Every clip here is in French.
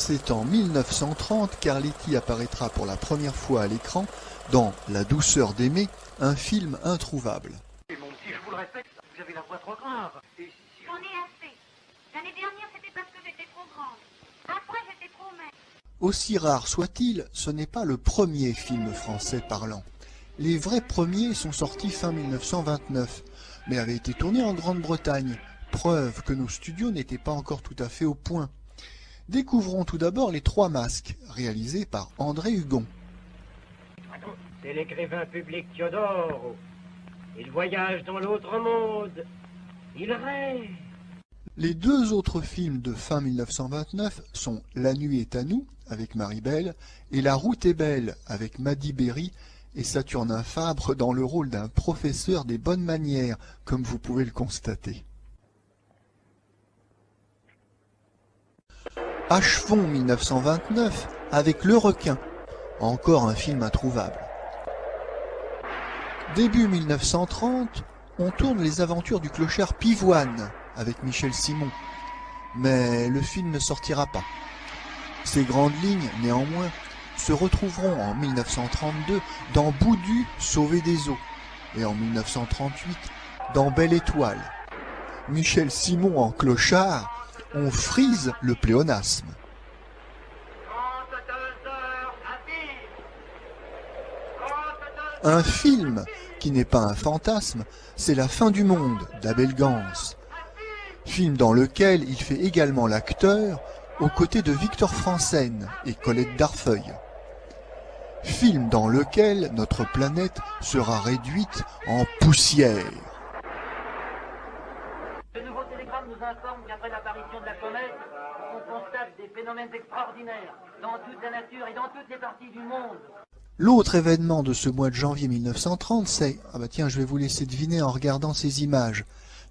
C'est en 1930 qu'Arletty apparaîtra pour la première fois à l'écran dans La douceur d'aimer, un film introuvable. Mon petit, je vous le répète, vous avez la voix trop grave. J'en ai assez. L'année dernière, c'était parce que j'étais trop grande. Après, j'étais trop maigre. Aussi rare soit-il, ce n'est pas le premier film français parlant. Les vrais premiers sont sortis fin 1929, mais avaient été tournés en Grande-Bretagne, preuve que nos studios n'étaient pas encore tout à fait au point. Découvrons tout d'abord Les Trois Masques, réalisés par André Hugon. C'est l'écrivain public Théodore. Il voyage dans l'autre monde. Il rêve. Les deux autres films de fin 1929 sont La nuit est à nous, avec Marie Belle, et La route est belle, avec Madi Berry et Saturnin Fabre dans le rôle d'un professeur des bonnes manières, comme vous pouvez le constater. Achevons 1929 avec Le Requin, encore un film introuvable. Début 1930, on tourne Les aventures du clochard Pivoine avec Michel Simon, mais le film ne sortira pas. Ces grandes lignes, néanmoins, se retrouveront en 1932 dans Boudu, sauvé des eaux, et en 1938 dans Belle Étoile. Michel Simon en clochard, on frise le pléonasme. Un film qui n'est pas un fantasme, c'est La fin du monde d'Abel Gans. Film dans lequel il fait également l'acteur aux côtés de Victor Franzen et Colette Darfeuille. Film dans lequel notre planète sera réduite en poussière. Ce nouveau télégramme nous informe qu'après l'apparition de la comète, on constate des phénomènes extraordinaires dans toute la nature et dans toutes les parties du monde. L'autre événement de ce mois de janvier 1930, c'est... Ah bah tiens, je vais vous laisser deviner en regardant ces images.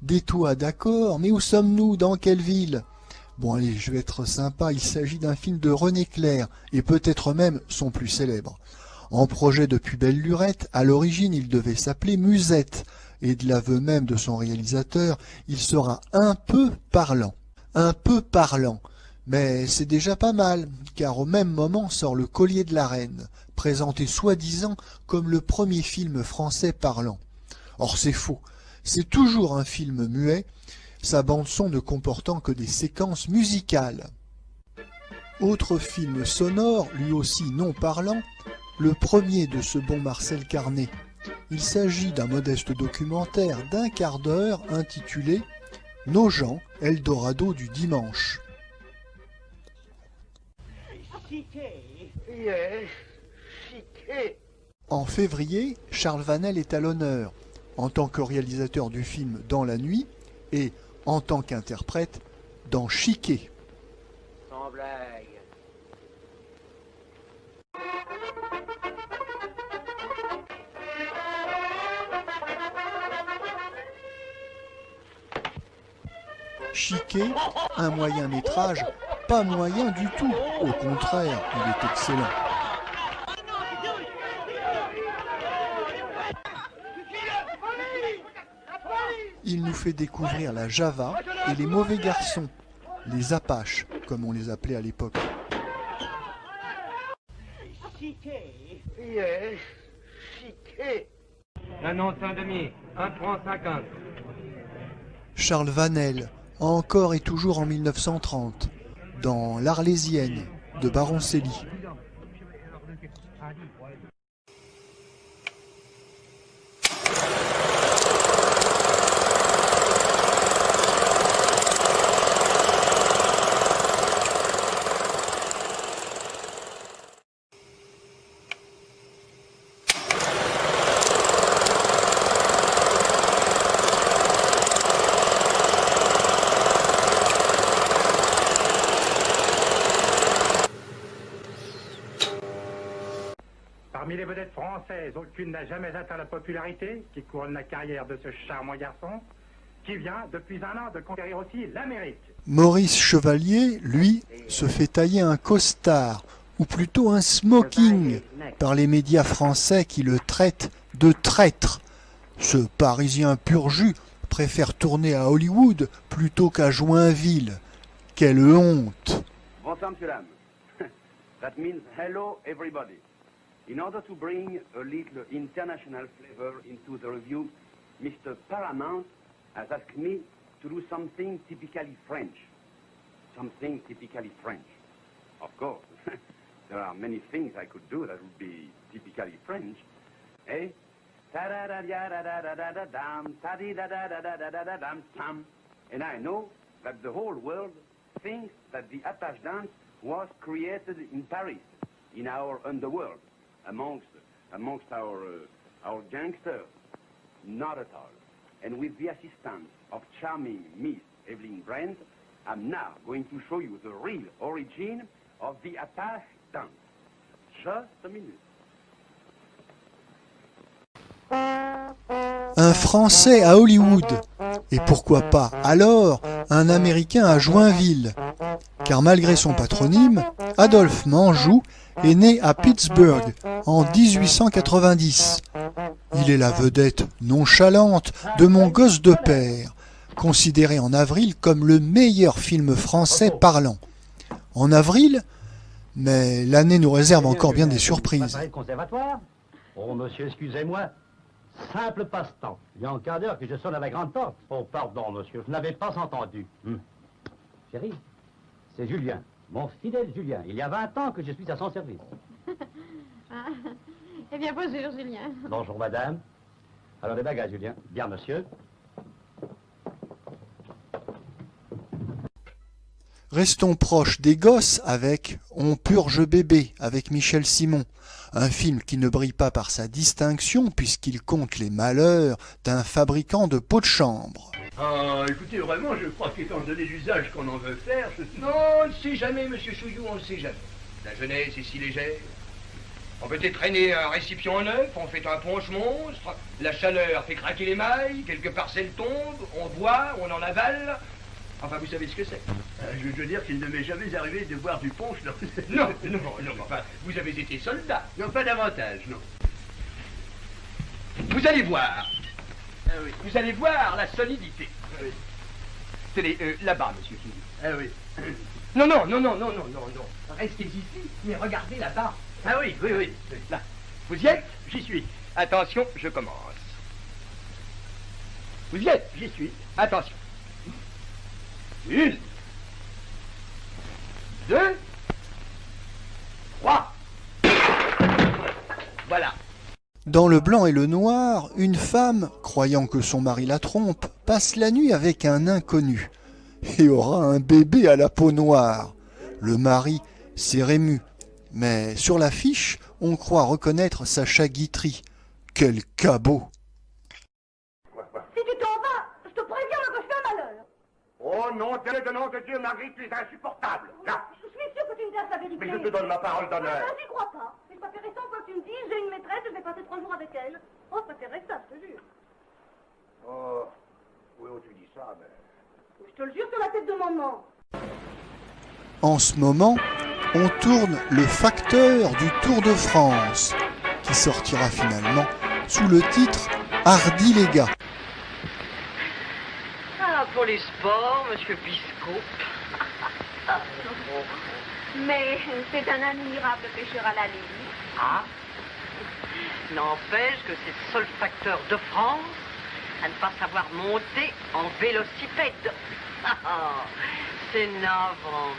Des toits, d'accord, mais où sommes-nous? Dans quelle ville? Bon allez, je vais être sympa, il s'agit d'un film de René Clair, et peut-être même son plus célèbre. En projet depuis belle lurette, à l'origine il devait s'appeler Musette, et de l'aveu même de son réalisateur, il sera un peu parlant. Un peu parlant, mais c'est déjà pas mal, car au même moment sort Le Collier de la Reine, présenté soi-disant comme le premier film français parlant. Or c'est faux, c'est toujours un film muet, sa bande-son ne comportant que des séquences musicales. Autre film sonore, lui aussi non parlant, le premier de ce bon Marcel Carné. Il s'agit d'un modeste documentaire d'1 quart d'heure intitulé « Nos gens, Eldorado du dimanche ». En février, Charles Vanel est à l'honneur, en tant que réalisateur du film Dans la nuit et en tant qu'interprète dans Chiquet. Sans blague. Chiquet, un moyen métrage, pas moyen du tout, au contraire, il est excellent. Il nous fait découvrir la Java et les mauvais garçons, les Apaches, comme on les appelait à l'époque. Un once, un demi, 1 franc 50. Charles Vanel, encore et toujours en 1930, dans L'Arlésienne de Baroncelli. Parmi les vedettes françaises, aucune n'a jamais atteint la popularité qui couronne la carrière de ce charmant garçon, qui vient depuis 1 an de conquérir aussi l'Amérique. Maurice Chevalier, lui, se fait tailler un costard, ou plutôt un smoking, par les médias français qui le traitent de traître. Ce Parisien pur jus préfère tourner à Hollywood plutôt qu'à Joinville. Quelle honte! Bonsoir, monsieur l'âme. That means hello, everybody. In order to bring a little international flavor into the review, Mr. Paramount has asked me to do something typically French. Something typically French. Of course, there are many things I could do that would be typically French. Eh? Ta-da-da-da-da-da-da-da-dam, ta-di-da-da-da-da-da-da-dam, and I know that the whole world thinks that the Apache dance was created in Paris, in our underworld, amongst our gangsters. Not at all. And with the assistance of charming Miss Evelyn Brent, I'm now going to show you the real origin of the Apache dance. Just a minute. Un Français à Hollywood, et pourquoi pas alors un Américain à Joinville, car malgré son patronyme, Adolphe Menjou est né à Pittsburgh en 1890. Il est la vedette nonchalante de Mon gosse de père, considéré en avril comme le meilleur film français parlant. En avril, mais l'année nous réserve encore bien des surprises. Conservatoire. Oh, monsieur, excusez-moi. Simple passe-temps. Il y a un quart d'heure que je sonne à la grande porte. Oh, pardon, monsieur, je n'avais pas entendu. Chérie, c'est Julien, mon fidèle Julien. Il y a 20 ans que je suis à son service. Ah. Eh bien, bonjour, Julien. Bonjour, madame. Alors, les bagages, Julien. Bien, monsieur. Restons proches des gosses avec On purge bébé avec Michel Simon, un film qui ne brille pas par sa distinction puisqu'il compte les malheurs d'un fabricant de pots de chambre. Ah, écoutez, vraiment, je crois qu'étant donné l'usage qu'on en veut faire, Non, on ne sait jamais, monsieur Chouillou, on ne sait jamais. La jeunesse est si légère. On peut traîner un récipient neuf, on fait un punch monstre, la chaleur fait craquer les mailles, quelques parcelles tombent, on boit, on en avale. Enfin, vous savez ce que c'est. Je veux dire qu'il ne m'est jamais arrivé de boire du punch. Non, enfin, vous avez été soldat. Non, pas davantage, non. Vous allez voir. Ah oui. Vous allez voir la solidité. Ah oui. Tenez, là-bas, monsieur Chouillou. Ah oui. Non. Restez ici, mais regardez là-bas. Ah oui. Là. Vous y êtes? J'y suis. Attention, je commence. Vous y êtes? J'y suis. Attention. 1, 2, 3. Voilà. Dans le blanc et le noir, une femme, croyant que son mari la trompe, passe la nuit avec un inconnu et aura un bébé à la peau noire. Le mari, c'est Rému, mais sur l'affiche, on croit reconnaître Sacha Guitry. Quel cabot! Si tu t'en vas, je te préviens que je fais un malheur. Oh non, de nom de Dieu, Marguerite, tu es insupportable. Là. Je suis sûre que tu me dis la vérité. Mais je te donne ma parole d'honneur. Je n'y crois pas. Mais je préférais ça que tu me dises, j'ai une maîtresse, je vais passer 3 jours avec elle. Oh, je préférais ça, je te jure. Oh, oui, tu dis ça, mais... Je te le jure sur la tête de maman. En ce moment, on tourne Le Facteur du Tour de France, qui sortira finalement sous le titre Hardy les gars. Ah, pour les sports, monsieur Biscot. Mais c'est un admirable pêcheur à la ligne. Ah. N'empêche que c'est le seul facteur de France à ne pas savoir monter en vélocipède. C'est navrant.